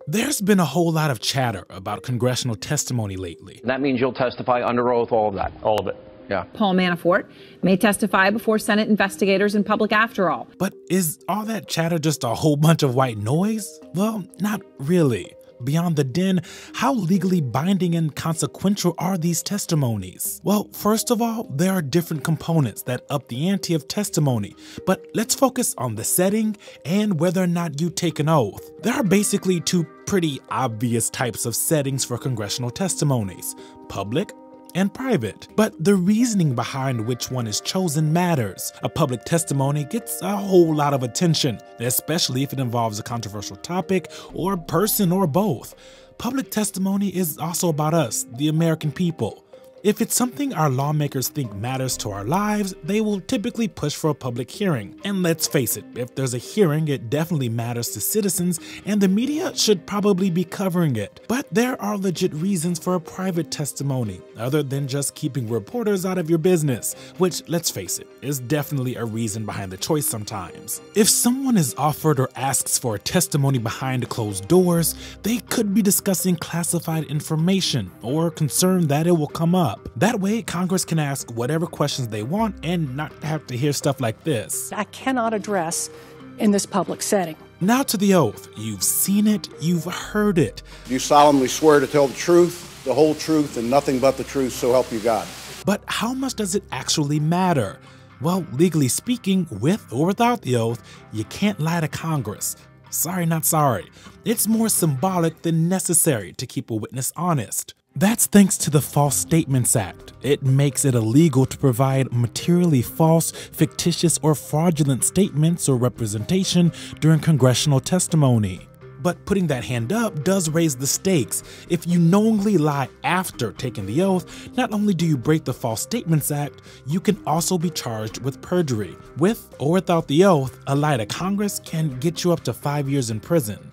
There's been a whole lot of chatter about congressional testimony lately. That means you'll testify under oath, all of that. All of it. Yeah. Paul Manafort may testify before Senate investigators in public after all. But is all that chatter just a whole bunch of white noise? Well, not really. Beyond the din, how legally binding and consequential are these testimonies? Well, first of all, there are different components that up the ante of testimony, but let's focus on the setting and whether or not you take an oath. There are basically two pretty obvious types of settings for congressional testimonies: public and private. But the reasoning behind which one is chosen matters. A public testimony gets a whole lot of attention, especially if it involves a controversial topic or person or both. Public testimony is also about us, the American people. If it's something our lawmakers think matters to our lives, they will typically push for a public hearing. And let's face it, if there's a hearing, it definitely matters to citizens, and the media should probably be covering it. But there are legit reasons for a private testimony, other than just keeping reporters out of your business, which, let's face it, is definitely a reason behind the choice sometimes. If someone is offered or asks for a testimony behind closed doors, they could be discussing classified information or concerned that it will come up. That way, Congress can ask whatever questions they want and not have to hear stuff like this. I cannot address in this public setting. Now to the oath. You've seen it, you've heard it. Do you solemnly swear to tell the truth, the whole truth, and nothing but the truth, so help you God? But how much does it actually matter? Well, legally speaking, with or without the oath, you can't lie to Congress. Sorry, not sorry. It's more symbolic than necessary to keep a witness honest. That's thanks to the False Statements Act. It makes it illegal to provide materially false, fictitious, or fraudulent statements or representation during congressional testimony. But putting that hand up does raise the stakes. If you knowingly lie after taking the oath, not only do you break the False Statements Act, you can also be charged with perjury. With or without the oath, a lie to Congress can get you up to 5 years in prison.